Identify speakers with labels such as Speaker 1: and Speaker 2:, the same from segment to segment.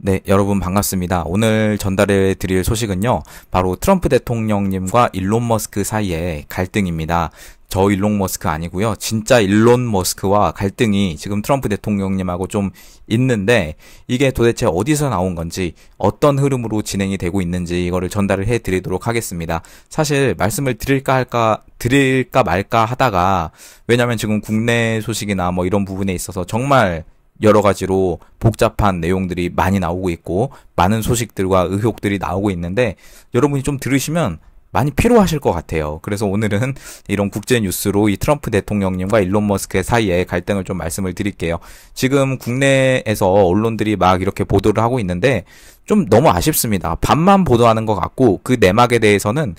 Speaker 1: 네, 여러분 반갑습니다. 오늘 전달해 드릴 소식은요, 바로 트럼프 대통령님과 일론 머스크 사이의 갈등입니다. 저 일론 머스크 아니고요. 진짜 일론 머스크와 갈등이 지금 트럼프 대통령님하고 좀 있는데, 이게 도대체 어디서 나온 건지, 어떤 흐름으로 진행이 되고 있는지 이거를 전달을 해 드리도록 하겠습니다. 사실 말씀을 드릴까 말까 하다가, 왜냐면 지금 국내 소식이나 뭐 이런 부분에 있어서 정말 여러 가지로 복잡한 내용들이 많이 나오고 있고 많은 소식들과 의혹들이 나오고 있는데 여러분이 좀 들으시면 많이 피로하실 것 같아요. 그래서 오늘은 이런 국제 뉴스로 이 트럼프 대통령님과 일론 머스크의 사이의 갈등을 좀 말씀을 드릴게요. 지금 국내에서 언론들이 막 이렇게 보도를 하고 있는데 좀 너무 아쉽습니다. 반만 보도하는 것 같고 그 내막에 대해서는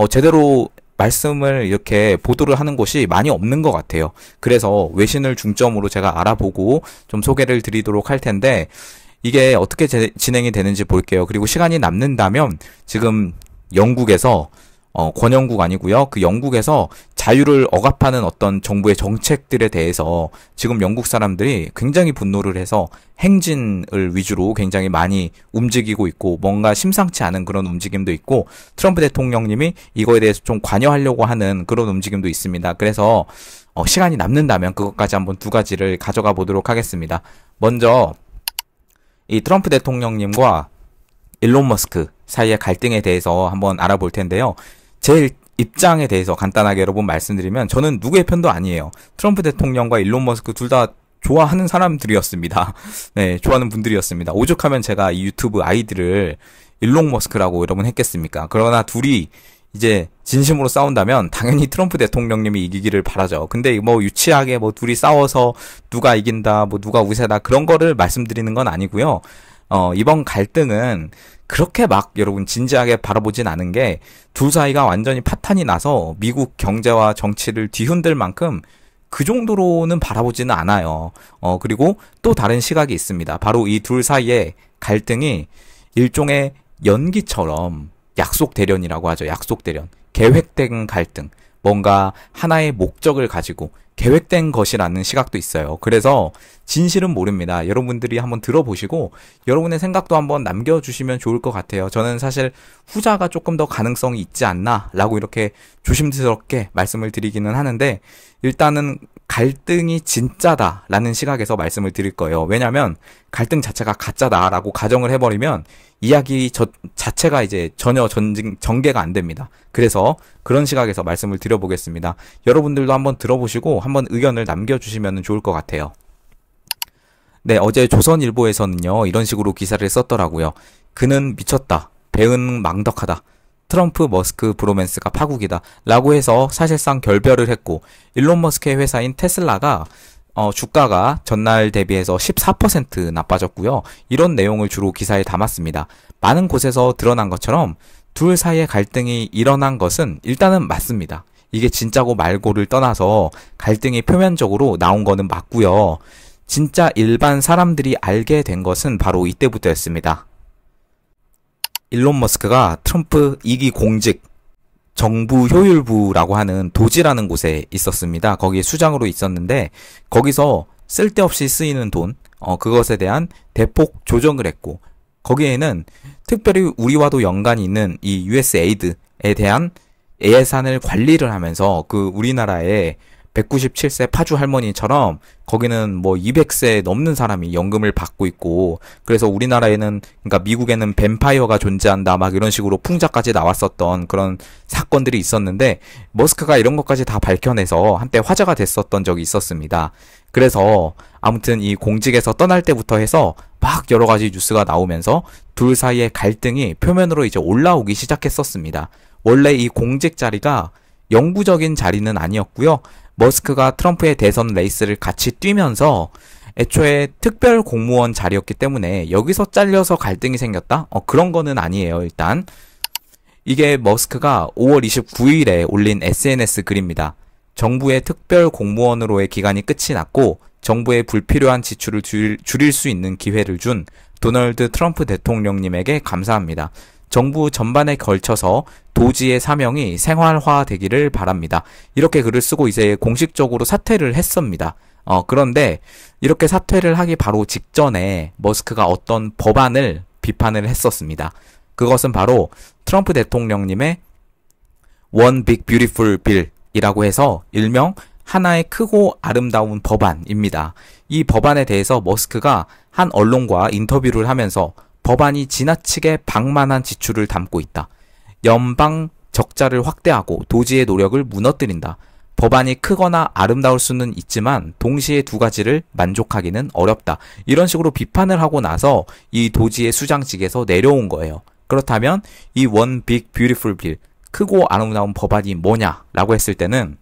Speaker 1: 제대로 말씀을 이렇게 보도를 하는 곳이 많이 없는 것 같아요. 그래서 외신을 중점으로 제가 알아보고 좀 소개를 드리도록 할 텐데 이게 어떻게 진행이 되는지 볼게요. 그리고 시간이 남는다면 지금 영국에서 권영국 아니고요. 그 영국에서 자유를 억압하는 어떤 정부의 정책들에 대해서 지금 영국 사람들이 굉장히 분노를 해서 행진을 위주로 굉장히 많이 움직이고 있고 뭔가 심상치 않은 그런 움직임도 있고 트럼프 대통령님이 이거에 대해서 좀 관여하려고 하는 그런 움직임도 있습니다. 그래서 시간이 남는다면 그것까지 한번 두 가지를 가져가 보도록 하겠습니다. 먼저 이 트럼프 대통령님과 일론 머스크 사이의 갈등에 대해서 한번 알아볼 텐데요. 제 입장에 대해서 간단하게 여러분 말씀드리면 저는 누구의 편도 아니에요. 트럼프 대통령과 일론 머스크 둘 다 좋아하는 사람들이었습니다. 네, 좋아하는 분들이었습니다. 오죽하면 제가 이 유튜브 아이디를 일론 머스크라고 여러분 했겠습니까? 그러나 둘이 이제 진심으로 싸운다면 당연히 트럼프 대통령님이 이기기를 바라죠. 근데 뭐 유치하게 뭐 둘이 싸워서 누가 이긴다, 뭐 누가 우세다 그런 거를 말씀드리는 건 아니고요. 이번 갈등은 그렇게 막 여러분 진지하게 바라보진 않은 게 둘 사이가 완전히 파탄이 나서 미국 경제와 정치를 뒤흔들 만큼 그 정도로는 바라보지는 않아요. 그리고 또 다른 시각이 있습니다. 바로 이 둘 사이의 갈등이 일종의 연기처럼 약속 대련이라고 하죠. 약속 대련. 계획된 갈등. 뭔가 하나의 목적을 가지고 계획된 것이라는 시각도 있어요. 그래서 진실은 모릅니다. 여러분들이 한번 들어보시고 여러분의 생각도 한번 남겨주시면 좋을 것 같아요. 저는 사실 후자가 조금 더 가능성이 있지 않나 라고 이렇게 조심스럽게 말씀을 드리기는 하는데 일단은 갈등이 진짜다 라는 시각에서 말씀을 드릴 거예요. 왜냐하면 갈등 자체가 가짜다 라고 가정을 해버리면 이야기 자체가 이제 전혀 전개가 안 됩니다. 그래서 그런 시각에서 말씀을 드려보겠습니다. 여러분들도 한번 들어보시고 한번 의견을 남겨주시면 좋을 것 같아요. 네, 어제 조선일보에서는요 이런 식으로 기사를 썼더라고요. 그는 미쳤다. 배은 망덕하다. 트럼프 머스크 브로맨스가 파국이다 라고 해서 사실상 결별을 했고 일론 머스크의 회사인 테슬라가 주가가 전날 대비해서 14% 나빠졌고요. 이런 내용을 주로 기사에 담았습니다. 많은 곳에서 드러난 것처럼 둘 사이의 갈등이 일어난 것은 일단은 맞습니다. 이게 진짜고 말고를 떠나서 갈등이 표면적으로 나온 거는 맞고요. 진짜 일반 사람들이 알게 된 것은 바로 이때부터였습니다. 일론 머스크가 트럼프 2기 공직 정부 효율부라고 하는 도지라는 곳에 있었습니다. 거기에 수장으로 있었는데 거기서 쓸데없이 쓰이는 돈, 그것에 대한 대폭 조정을 했고 거기에는 특별히 우리와도 연관이 있는 이 USAID에 대한 예산을 관리를 하면서 그 우리나라의 197세 파주 할머니처럼 거기는 뭐 200세 넘는 사람이 연금을 받고 있고 그래서 우리나라에는 그러니까 미국에는 뱀파이어가 존재한다 막 이런 식으로 풍자까지 나왔었던 그런 사건들이 있었는데 머스크가 이런 것까지 다 밝혀내서 한때 화제가 됐었던 적이 있었습니다. 그래서 아무튼 이 공직에서 떠날 때부터 해서 막 여러 가지 뉴스가 나오면서 둘 사이의 갈등이 표면으로 이제 올라오기 시작했었습니다. 원래 이 공직 자리가 영구적인 자리는 아니었고요. 머스크가 트럼프의 대선 레이스를 같이 뛰면서 애초에 특별 공무원 자리였기 때문에 여기서 잘려서 갈등이 생겼다? 그런 거는 아니에요. 일단 이게 머스크가 5월 29일에 올린 SNS 글입니다. 정부의 특별 공무원으로의 기간이 끝이 났고 정부의 불필요한 지출을 줄일 수 있는 기회를 준 도널드 트럼프 대통령님에게 감사합니다. 정부 전반에 걸쳐서 도지의 사명이 생활화되기를 바랍니다. 이렇게 글을 쓰고 이제 공식적으로 사퇴를 했습니다. 그런데 이렇게 사퇴를 하기 바로 직전에 머스크가 어떤 법안을 비판을 했었습니다. 그것은 바로 트럼프 대통령님의 One Big Beautiful Bill이라고 해서 일명 하나의 크고 아름다운 법안입니다. 이 법안에 대해서 머스크가 한 언론과 인터뷰를 하면서 법안이 지나치게 방만한 지출을 담고 있다. 연방 적자를 확대하고 도지의 노력을 무너뜨린다. 법안이 크거나 아름다울 수는 있지만 동시에 두 가지를 만족하기는 어렵다. 이런 식으로 비판을 하고 나서 이 도지의 수장직에서 내려온 거예요. 그렇다면 이 One Big Beautiful Bill, 크고 아름다운 법안이 뭐냐라고 했을 때는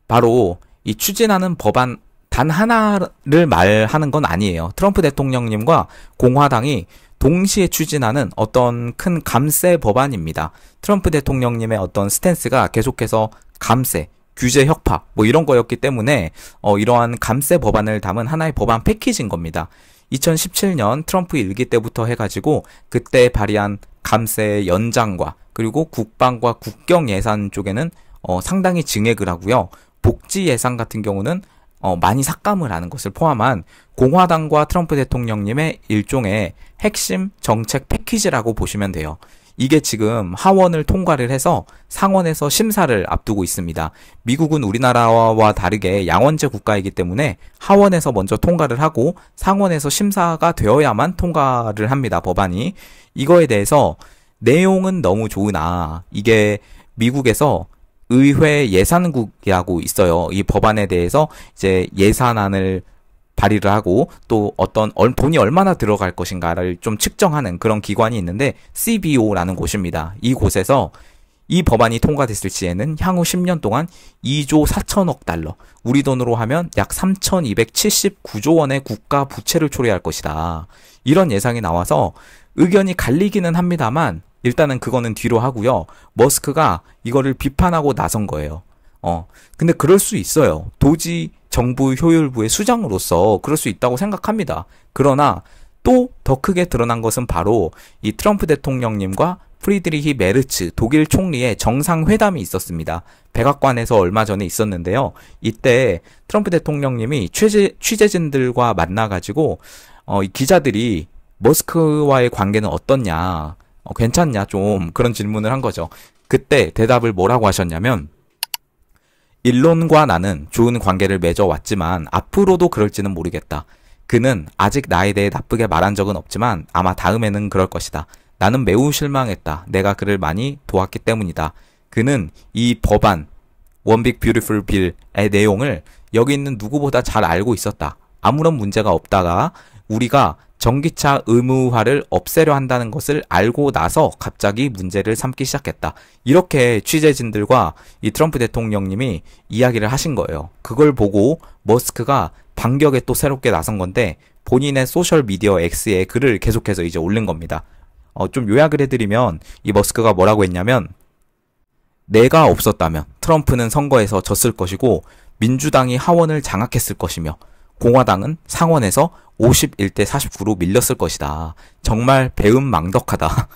Speaker 1: 바로 이 추진하는 법안 단 하나를 말하는 건 아니에요. 트럼프 대통령님과 공화당이 동시에 추진하는 어떤 큰 감세 법안입니다. 트럼프 대통령님의 어떤 스탠스가 계속해서 감세, 규제 혁파 뭐 이런 거였기 때문에 이러한 감세 법안을 담은 하나의 법안 패키지인 겁니다. 2017년 트럼프 일기 때부터 해가지고 그때 발의한 감세 연장과 그리고 국방과 국경 예산 쪽에는 상당히 증액을 하고요. 복지 예산 같은 경우는 많이 삭감을 하는 것을 포함한 공화당과 트럼프 대통령님의 일종의 핵심 정책 패키지라고 보시면 돼요. 이게 지금 하원을 통과를 해서 상원에서 심사를 앞두고 있습니다. 미국은 우리나라와 다르게 양원제 국가이기 때문에 하원에서 먼저 통과를 하고 상원에서 심사가 되어야만 통과를 합니다. 법안이. 이거에 대해서 내용은 너무 좋으나 이게 미국에서 의회 예산국이라고 있어요. 이 법안에 대해서 이제 예산안을 발의를 하고 또 어떤 돈이 얼마나 들어갈 것인가를 좀 측정하는 그런 기관이 있는데 CBO라는 곳입니다. 이 곳에서 이 법안이 통과됐을 시에는 향후 10년 동안 2조 4천억 달러, 우리 돈으로 하면 약 3,279조 원의 국가 부채를 초래할 것이다. 이런 예상이 나와서 의견이 갈리기는 합니다만 일단은 그거는 뒤로 하고요. 머스크가 이거를 비판하고 나선 거예요. 근데 그럴 수 있어요. 도지 정부 효율부의 수장으로서 그럴 수 있다고 생각합니다. 그러나 또 더 크게 드러난 것은 바로 이 트럼프 대통령님과 프리드리히 메르츠 독일 총리의 정상회담이 있었습니다. 백악관에서 얼마 전에 있었는데요. 이때 트럼프 대통령님이 취재진들과 만나가지고 이 기자들이 머스크와의 관계는 어떻냐, 괜찮냐 좀 그런 질문을 한 거죠. 그때 대답을 뭐라고 하셨냐면 일론과 나는 좋은 관계를 맺어왔지만 앞으로도 그럴지는 모르겠다. 그는 아직 나에 대해 나쁘게 말한 적은 없지만 아마 다음에는 그럴 것이다. 나는 매우 실망했다. 내가 그를 많이 도왔기 때문이다. 그는 이 법안 One Big Beautiful Bill의 내용을 여기 있는 누구보다 잘 알고 있었다. 아무런 문제가 없다가 우리가 전기차 의무화를 없애려 한다는 것을 알고 나서 갑자기 문제를 삼기 시작했다. 이렇게 취재진들과 이 트럼프 대통령님이 이야기를 하신 거예요. 그걸 보고 머스크가 반격에 또 새롭게 나선 건데 본인의 소셜미디어 X에 글을 계속해서 이제 올린 겁니다. 좀 요약을 해드리면 이 머스크가 뭐라고 했냐면 내가 없었다면 트럼프는 선거에서 졌을 것이고 민주당이 하원을 장악했을 것이며 공화당은 상원에서 51대 49로 밀렸을 것이다. 정말 배은망덕하다.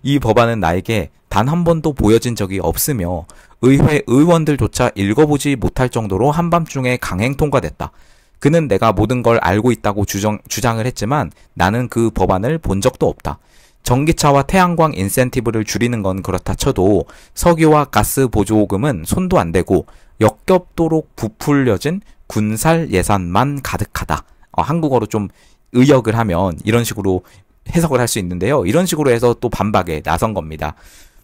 Speaker 1: 이 법안은 나에게 단 한 번도 보여진 적이 없으며 의회 의원들조차 읽어보지 못할 정도로 한밤중에 강행 통과됐다. 그는 내가 모든 걸 알고 있다고 주장을 했지만 나는 그 법안을 본 적도 없다. 전기차와 태양광 인센티브를 줄이는 건 그렇다 쳐도 석유와 가스 보조금은 손도 안 대고 역겹도록 부풀려진 군살 예산만 가득하다. 한국어로 좀 의역을 하면 이런 식으로 해석을 할 수 있는데요. 이런 식으로 해서 또 반박에 나선 겁니다.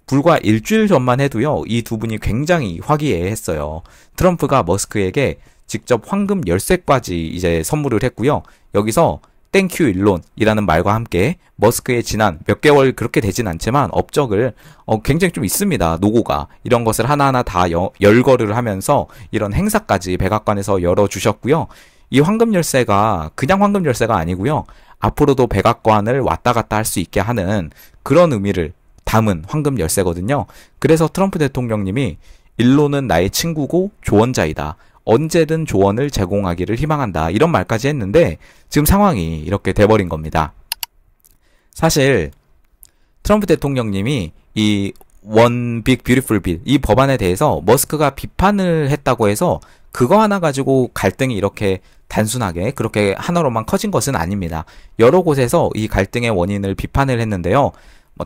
Speaker 1: 불과 일주일 전만 해도요. 이 두 분이 굉장히 화기애애했어요. 트럼프가 머스크에게 직접 황금 열쇠까지 이제 선물을 했고요. 여기서 땡큐 일론이라는 말과 함께 머스크의 지난 몇 개월 그렇게 되진 않지만 업적을 굉장히 좀 있습니다. 노고가. 이런 것을 하나하나 다 열거를 하면서 이런 행사까지 백악관에서 열어주셨고요. 이 황금 열쇠가 그냥 황금 열쇠가 아니고요. 앞으로도 백악관을 왔다 갔다 할 수 있게 하는 그런 의미를 담은 황금 열쇠거든요. 그래서 트럼프 대통령님이 일론은 나의 친구고 조언자이다. 언제든 조언을 제공하기를 희망한다. 이런 말까지 했는데 지금 상황이 이렇게 돼버린 겁니다. 사실 트럼프 대통령님이 이 One Big Beautiful Bill 이 법안에 대해서 머스크가 비판을 했다고 해서 그거 하나 가지고 갈등이 이렇게 단순하게 그렇게 하나로만 커진 것은 아닙니다. 여러 곳에서 이 갈등의 원인을 비판을 했는데요.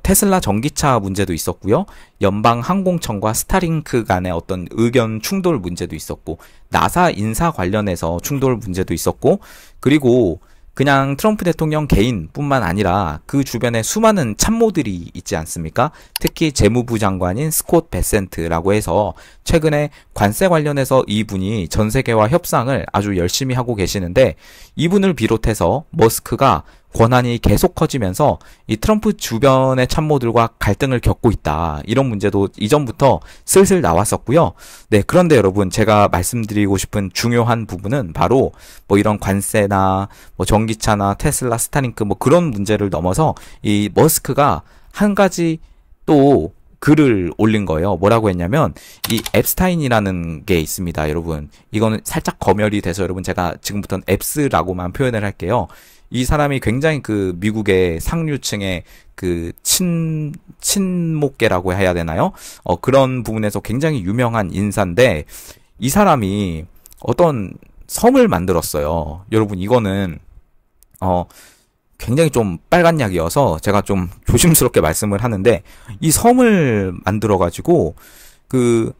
Speaker 1: 테슬라 전기차 문제도 있었고요. 연방항공청과 스타링크 간의 어떤 의견 충돌 문제도 있었고, 나사 인사 관련해서 충돌 문제도 있었고, 그리고 그냥 트럼프 대통령 개인뿐만 아니라 그 주변에 수많은 참모들이 있지 않습니까? 특히 재무부 장관인 스콧 베센트라고 해서 최근에 관세 관련해서 이분이 전 세계와 협상을 아주 열심히 하고 계시는데, 이분을 비롯해서 머스크가 권한이 계속 커지면서 이 트럼프 주변의 참모들과 갈등을 겪고 있다. 이런 문제도 이전부터 슬슬 나왔었고요. 네, 그런데 여러분, 제가 말씀드리고 싶은 중요한 부분은 바로 뭐 이런 관세나 뭐 전기차나 테슬라, 스타링크 뭐 그런 문제를 넘어서 이 머스크가 한 가지 또 글을 올린 거예요. 뭐라고 했냐면 이 앱스타인이라는 게 있습니다, 여러분. 이거는 살짝 검열이 돼서 여러분 제가 지금부터는 앱스라고만 표현을 할게요. 이 사람이 굉장히 그 미국의 상류층의 그 친목계라고 해야 되나요? 그런 부분에서 굉장히 유명한 인사인데, 이 사람이 어떤 섬을 만들었어요. 여러분, 이거는 굉장히 좀 빨간 약이어서 제가 좀 조심스럽게 말씀을 하는데, 이 섬을 만들어 가지고 그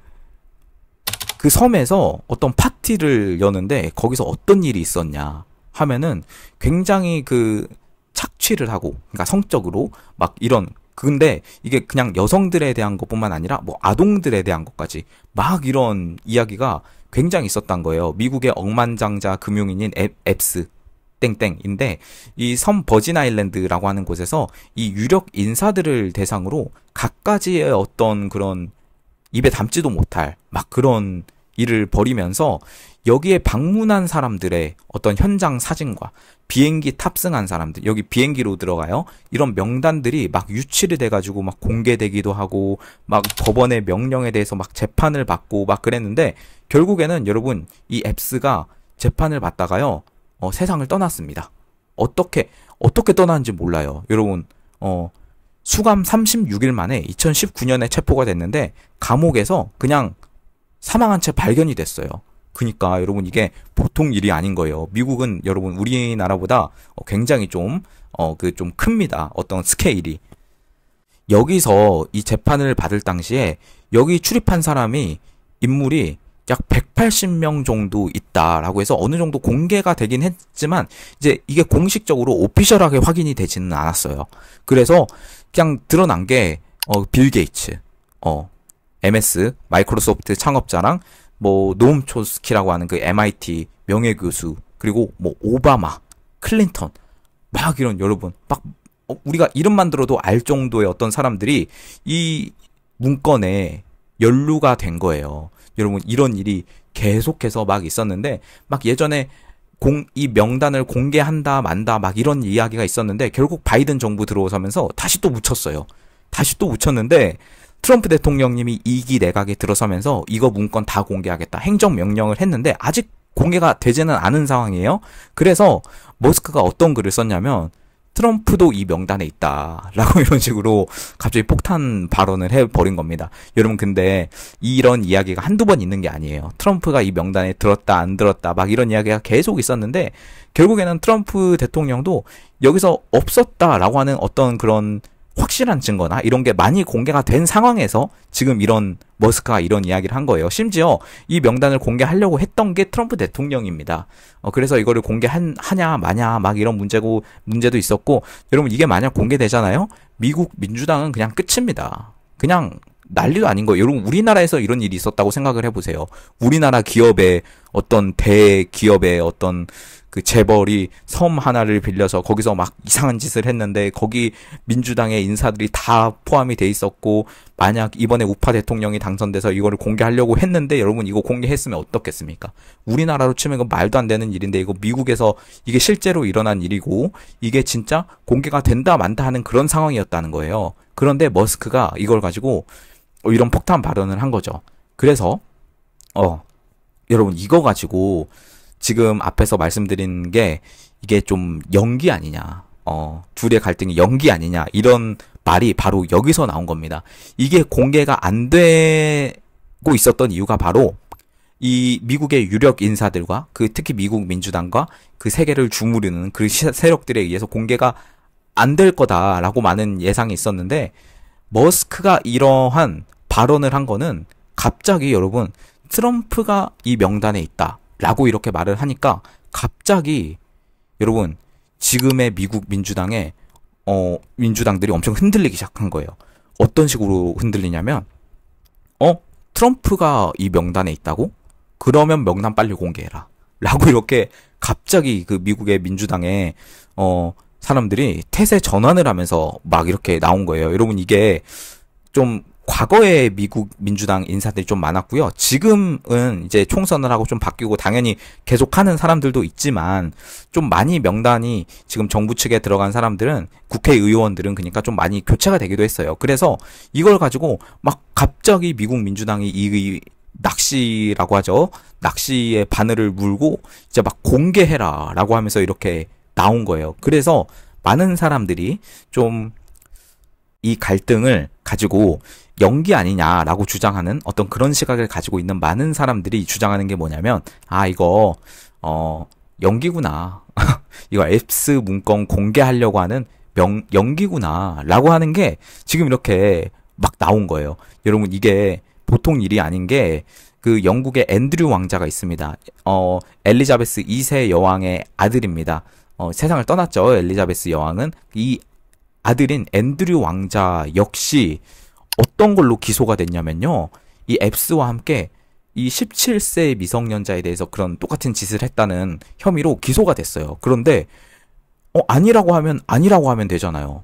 Speaker 1: 섬에서 어떤 파티를 여는데 거기서 어떤 일이 있었냐 하면은 굉장히 그 착취를 하고, 그러니까 성적으로 막 이런, 근데 이게 그냥 여성들에 대한 것뿐만 아니라 뭐 아동들에 대한 것까지 막 이런 이야기가 굉장히 있었단 거예요. 미국의 억만장자 금융인인 앱스 땡땡인데, 이 섬 버진 아일랜드라고 하는 곳에서 이 유력 인사들을 대상으로 갖가지의 어떤 그런 입에 담지도 못할 막 그런 일을 벌이면서 여기에 방문한 사람들의 어떤 현장 사진과 비행기 탑승한 사람들, 여기 비행기로 들어가요. 이런 명단들이 막 유출이 돼가지고 막 공개되기도 하고 막 법원의 명령에 대해서 막 재판을 받고 막 그랬는데, 결국에는 여러분 이 앱스가 재판을 받다가요, 세상을 떠났습니다. 어떻게 떠났는지 몰라요. 여러분, 수감 36일 만에 2019년에 체포가 됐는데 감옥에서 그냥 사망한 채 발견이 됐어요. 그니까 여러분, 이게 보통 일이 아닌 거예요. 미국은 여러분 우리나라보다 굉장히 좀 큽니다. 어떤 스케일이. 여기서 이 재판을 받을 당시에 여기 출입한 사람이 인물이 약 180명 정도 있다라고 해서 어느 정도 공개가 되긴 했지만 이제 이게 공식적으로 오피셜하게 확인이 되지는 않았어요. 그래서 그냥 드러난 게 빌 게이츠, MS 마이크로소프트 창업자랑 뭐 노움 초스키라고 하는 그 MIT 명예교수, 그리고 뭐 오바마, 클린턴, 막 이런, 여러분 막 우리가 이름만 들어도 알 정도의 어떤 사람들이 이 문건에 연루가 된 거예요. 여러분, 이런 일이 계속해서 막 있었는데, 막 예전에 이 명단을 공개한다 만다 막 이런 이야기가 있었는데, 결국 바이든 정부 들어서면서 다시 또 묻혔어요. 다시 또 묻혔는데 트럼프 대통령님이 2기 내각에 들어서면서 이거 문건 다 공개하겠다 행정명령을 했는데 아직 공개가 되지는 않은 상황이에요. 그래서 머스크가 어떤 글을 썼냐면, 트럼프도 이 명단에 있다 라고 이런 식으로 갑자기 폭탄 발언을 해버린 겁니다. 여러분, 근데 이런 이야기가 한두 번 있는 게 아니에요. 트럼프가 이 명단에 들었다 안 들었다 막 이런 이야기가 계속 있었는데, 결국에는 트럼프 대통령도 여기서 없었다라고 하는 어떤 그런 확실한 증거나 이런 게 많이 공개가 된 상황에서 지금 이런 머스크가 이런 이야기를 한 거예요. 심지어 이 명단을 공개하려고 했던 게 트럼프 대통령입니다. 그래서 이거를 공개하냐 마냐 막 이런 문제도 있었고, 여러분 이게 만약 공개되잖아요? 미국 민주당은 그냥 끝입니다. 그냥 난리도 아닌 거예요. 여러분, 우리나라에서 이런 일이 있었다고 생각을 해보세요. 우리나라 기업의 어떤 대기업의 어떤 그 재벌이 섬 하나를 빌려서 거기서 막 이상한 짓을 했는데 거기 민주당의 인사들이 다 포함이 돼 있었고, 만약 이번에 우파 대통령이 당선돼서 이거를 공개하려고 했는데, 여러분 이거 공개했으면 어떻겠습니까? 우리나라로 치면 이거 말도 안 되는 일인데, 이거 미국에서 이게 실제로 일어난 일이고 이게 진짜 공개가 된다 만다 하는 그런 상황이었다는 거예요. 그런데 머스크가 이걸 가지고 이런 폭탄 발언을 한 거죠. 그래서 여러분 이거 가지고 지금 앞에서 말씀드린 게 이게 좀 연기 아니냐, 둘의 갈등이 연기 아니냐, 이런 말이 바로 여기서 나온 겁니다. 이게 공개가 안 되고 있었던 이유가 바로 이 미국의 유력 인사들과 그 특히 미국 민주당과 그 세계를 주무르는 그 세력들에 의해서 공개가 안 될 거다라고 많은 예상이 있었는데 머스크가 이러한 발언을 한 거는 갑자기 여러분 트럼프가 이 명단에 있다라고 이렇게 말을 하니까 갑자기 여러분 지금의 미국 민주당의 민주당들이 엄청 흔들리기 시작한 거예요. 어떤 식으로 흔들리냐면 트럼프가 이 명단에 있다고? 그러면 명단 빨리 공개해라. 라고 이렇게 갑자기 그 미국의 민주당의 사람들이 태세 전환을 하면서 막 이렇게 나온 거예요. 여러분 이게 좀 과거에 미국 민주당 인사들이 좀 많았고요. 지금은 이제 총선을 하고 좀 바뀌고 당연히 계속하는 사람들도 있지만 좀 많이 명단이 지금 정부 측에 들어간 사람들은 국회의원들은 그러니까 좀 많이 교체가 되기도 했어요. 그래서 이걸 가지고 막 갑자기 미국 민주당이 이 낚시라고 하죠. 낚시의 바늘을 물고 이제 막 공개해라 라고 하면서 이렇게 나온 거예요. 그래서 많은 사람들이 좀 이 갈등을 가지고 연기 아니냐라고 주장하는 어떤 그런 시각을 가지고 있는 많은 사람들이 주장하는 게 뭐냐면 이거 연기구나. 이거 앱스 문건 공개하려고 하는 연기구나 라고 하는 게 지금 이렇게 막 나온 거예요. 여러분 이게 보통 일이 아닌 게 그 영국의 앤드류 왕자가 있습니다. 엘리자베스 2세 여왕의 아들입니다. 세상을 떠났죠. 엘리자베스 여왕은 이 아들인 앤드류 왕자 역시 어떤 걸로 기소가 됐냐면요. 이 앱스와 함께 이 17세 미성년자에 대해서 그런 똑같은 짓을 했다는 혐의로 기소가 됐어요. 그런데 아니라고 하면 되잖아요.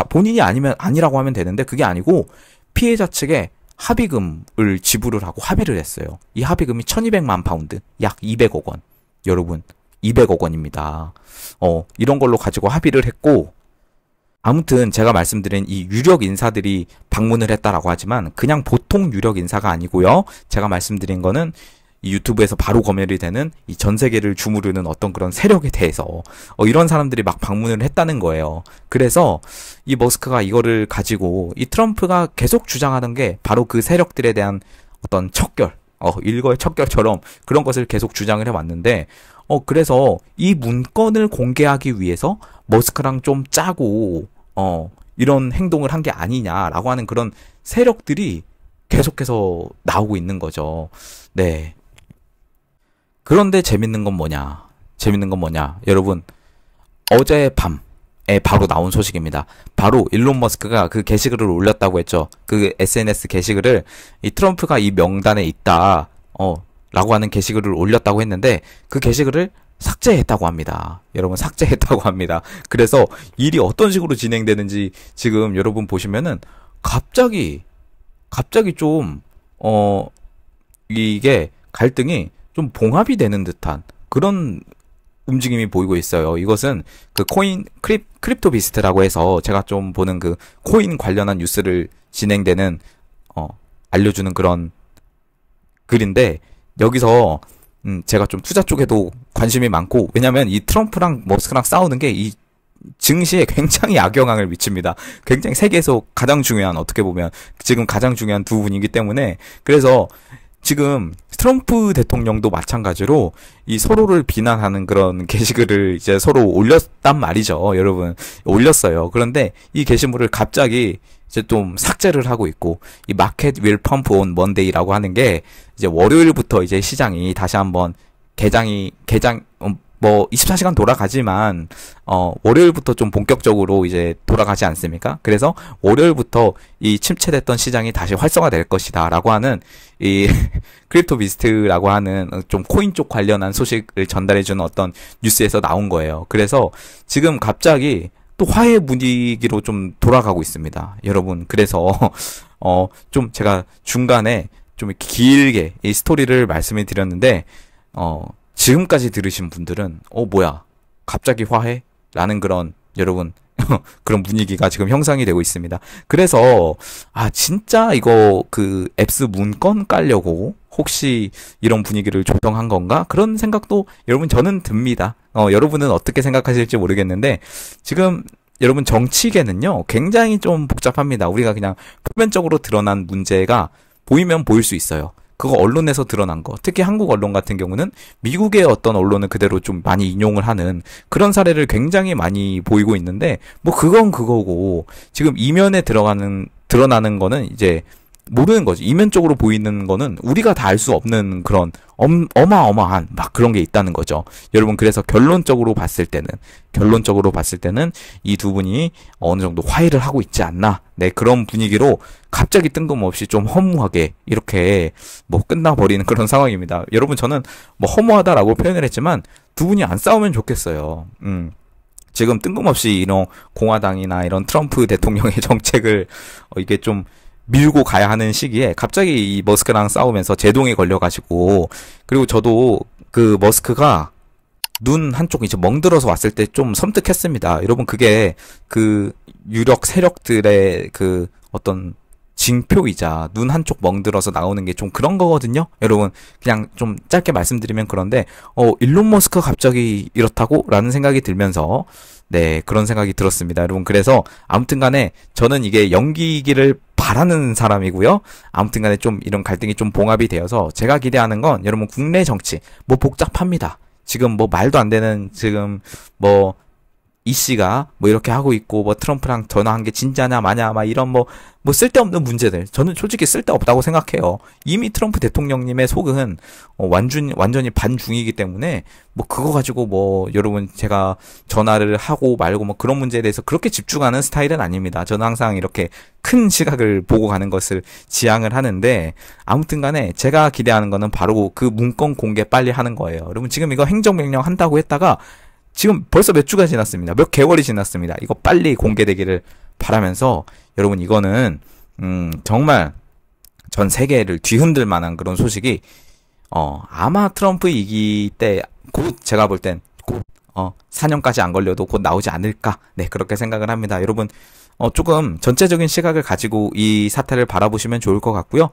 Speaker 1: 본인이 아니면 아니라고 하면 되는데 그게 아니고 피해자 측에 합의금을 지불을 하고 합의를 했어요. 이 합의금이 1200만 파운드, 약 200억 원. 여러분, 200억 원입니다. 이런 걸로 가지고 합의를 했고 아무튼 제가 말씀드린 이 유력 인사들이 방문을 했다라고 하지만 그냥 보통 유력 인사가 아니고요. 제가 말씀드린 거는 이 유튜브에서 바로 검열이 되는 이 전 세계를 주무르는 어떤 그런 세력에 대해서 이런 사람들이 막 방문을 했다는 거예요. 그래서 이 머스크가 이거를 가지고 이 트럼프가 계속 주장하던 게 바로 그 세력들에 대한 어떤 척결, 일거의 척결처럼 그런 것을 계속 주장을 해왔는데 그래서 이 문건을 공개하기 위해서 머스크랑 좀 짜고 이런 행동을 한 게 아니냐라고 하는 그런 세력들이 계속해서 나오고 있는 거죠. 네. 그런데 재밌는 건 뭐냐? 여러분, 어젯밤에 바로 나온 소식입니다. 바로 일론 머스크가 그 게시글을 올렸다고 했죠. 그 SNS 게시글을 이 트럼프가 이 명단에 있다, 라고 하는 게시글을 올렸다고 했는데 그 게시글을 삭제했다고 합니다. 여러분 삭제했다고 합니다. 그래서 일이 어떤 식으로 진행되는지 지금 여러분 보시면은 갑자기 좀 이게 갈등이 좀 봉합이 되는 듯한 그런 움직임이 보이고 있어요. 이것은 그 크립토 비스트라고 해서 제가 좀 보는 그 코인 관련한 뉴스를 진행되는 알려주는 그런 글인데 여기서 제가 좀 투자 쪽에도 관심이 많고 왜냐면 이 트럼프랑 머스크랑 싸우는 게 이 증시에 굉장히 악영향을 미칩니다. 굉장히 세계에서 가장 중요한 어떻게 보면 지금 가장 중요한 두 분이기 때문에 그래서 지금 트럼프 대통령도 마찬가지로 이 서로를 비난하는 그런 게시글을 이제 서로 올렸단 말이죠. 여러분 올렸어요. 그런데 이 게시물을 갑자기 이제 좀 삭제를 하고 있고 이 마켓 윌 펌프 온 먼데이라고 하는 게 이제 월요일부터 이제 시장이 다시 한번 개장 24시간 돌아가지만 월요일부터 좀 본격적으로 이제 돌아가지 않습니까? 그래서 월요일부터 이 침체됐던 시장이 다시 활성화될 것이다라고 하는 이 크립토 비스트라고 하는 좀 코인 쪽 관련한 소식을 전달해주는 어떤 뉴스에서 나온 거예요. 그래서 지금 갑자기 또 화해 분위기로 좀 돌아가고 있습니다. 여러분 그래서 좀 제가 중간에 좀 길게 이 스토리를 말씀을 드렸는데 지금까지 들으신 분들은 뭐야 갑자기 화해? 라는 그런 여러분 그런 분위기가 지금 형성이 되고 있습니다. 그래서 진짜 이거 그 앱스 문건 깔려고 혹시 이런 분위기를 조성한 건가? 그런 생각도 여러분 저는 듭니다. 여러분은 어떻게 생각하실지 모르겠는데 지금 여러분 정치계는요 굉장히 좀 복잡합니다. 우리가 그냥 표면적으로 드러난 문제가 보이면 보일 수 있어요. 그거 언론에서 드러난 거, 특히 한국 언론 같은 경우는 미국의 어떤 언론을 그대로 좀 많이 인용을 하는 그런 사례를 굉장히 많이 보이고 있는데, 뭐 그건 그거고, 지금 이면에 드러나는 거는 이제 모르는 거지. 이면적으로 보이는 거는 우리가 다 알 수 없는 그런 어마어마한 막 그런 게 있다는 거죠. 여러분, 그래서 결론적으로 봤을 때는 이 두 분이 어느 정도 화해를 하고 있지 않나. 네, 그런 분위기로 갑자기 뜬금없이 좀 허무하게 이렇게 뭐 끝나버리는 그런 상황입니다. 여러분, 저는 뭐 허무하다라고 표현을 했지만 두 분이 안 싸우면 좋겠어요. 지금 뜬금없이 이런 공화당이나 이런 트럼프 대통령의 정책을 이게 좀 밀고 가야 하는 시기에 갑자기 이 머스크랑 싸우면서 제동에 걸려가지고, 그리고 저도 그 머스크가 눈 한쪽 이제 멍들어서 왔을 때 좀 섬뜩했습니다. 여러분, 그게 그 유력 세력들의 그 어떤 징표이자 눈 한쪽 멍들어서 나오는 게 좀 그런 거거든요. 여러분, 그냥 좀 짧게 말씀드리면 그런데 일론 머스크가 갑자기 이렇다고? 라는 생각이 들면서, 네, 그런 생각이 들었습니다. 여러분, 그래서 아무튼 간에 저는 이게 연기이기를 바라는 사람이고요. 아무튼 간에 좀 이런 갈등이 좀 봉합이 되어서 제가 기대하는 건, 여러분, 국내 정치 뭐 복잡합니다. 지금 뭐 말도 안 되는, 지금 뭐 이 씨가 뭐 이렇게 하고 있고, 뭐 트럼프랑 전화한 게 진짜냐 마냐 막 이런 뭐 쓸데없는 문제들, 저는 솔직히 쓸데없다고 생각해요. 이미 트럼프 대통령님의 속은 완전히 반중이기 때문에 뭐 그거 가지고 뭐 여러분, 제가 전화를 하고 말고 뭐 그런 문제에 대해서 그렇게 집중하는 스타일은 아닙니다. 저는 항상 이렇게 큰 시각을 보고 가는 것을 지향을 하는데, 아무튼 간에 제가 기대하는 거는 바로 그 문건 공개 빨리 하는 거예요. 여러분, 지금 이거 행정명령 한다고 했다가 지금 벌써 몇 주가 지났습니다. 몇 개월이 지났습니다. 이거 빨리 공개되기를 바라면서, 여러분, 이거는 정말 전 세계를 뒤흔들 만한 그런 소식이 아마 트럼프 이기 때 곧, 제가 볼 땐 곧 4년까지 안 걸려도 곧 나오지 않을까. 네, 그렇게 생각을 합니다. 여러분, 조금 전체적인 시각을 가지고 이 사태를 바라보시면 좋을 것 같고요.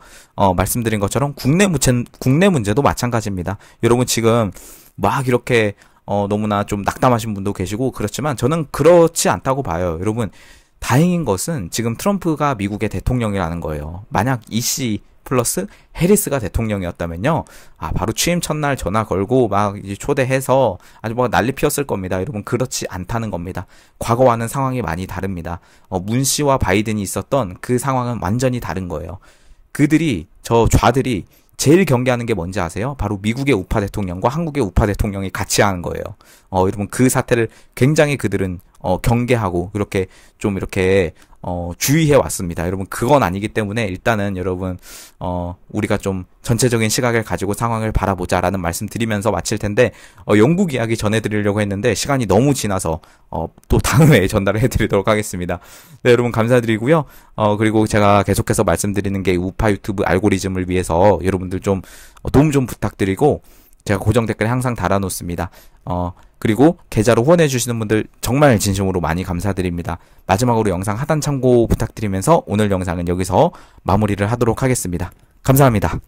Speaker 1: 말씀드린 것처럼 국내 문제도 마찬가지입니다. 여러분, 지금 막 이렇게 너무나 좀 낙담하신 분도 계시고 그렇지만 저는 그렇지 않다고 봐요. 여러분, 다행인 것은 지금 트럼프가 미국의 대통령이라는 거예요. 만약 이씨 플러스 해리스가 대통령이었다면요, 바로 취임 첫날 전화 걸고 막 이제 초대해서 아주 뭐 난리 피웠을 겁니다. 여러분, 그렇지 않다는 겁니다. 과거와는 상황이 많이 다릅니다. 문 씨와 바이든이 있었던 그 상황은 완전히 다른 거예요. 저 좌들이 제일 경계하는 게 뭔지 아세요? 바로 미국의 우파 대통령과 한국의 우파 대통령이 같이 하는 거예요. 여러분, 그 사태를 굉장히 그들은 경계하고 이렇게 주의해 왔습니다. 여러분, 그건 아니기 때문에 일단은 여러분, 우리가 좀 전체적인 시각을 가지고 상황을 바라보자라는 말씀 드리면서 마칠 텐데, 영국 이야기 전해드리려고 했는데 시간이 너무 지나서 또 다음 회에 전달을 해드리도록 하겠습니다. 네, 여러분, 감사드리고요. 그리고 제가 계속해서 말씀드리는 게 우파 유튜브 알고리즘을 위해서 여러분들 좀 도움 좀 부탁드리고, 제가 고정 댓글에 항상 달아놓습니다. 그리고 계좌로 후원해주시는 분들 정말 진심으로 많이 감사드립니다. 마지막으로 영상 하단 참고 부탁드리면서 오늘 영상은 여기서 마무리를 하도록 하겠습니다. 감사합니다.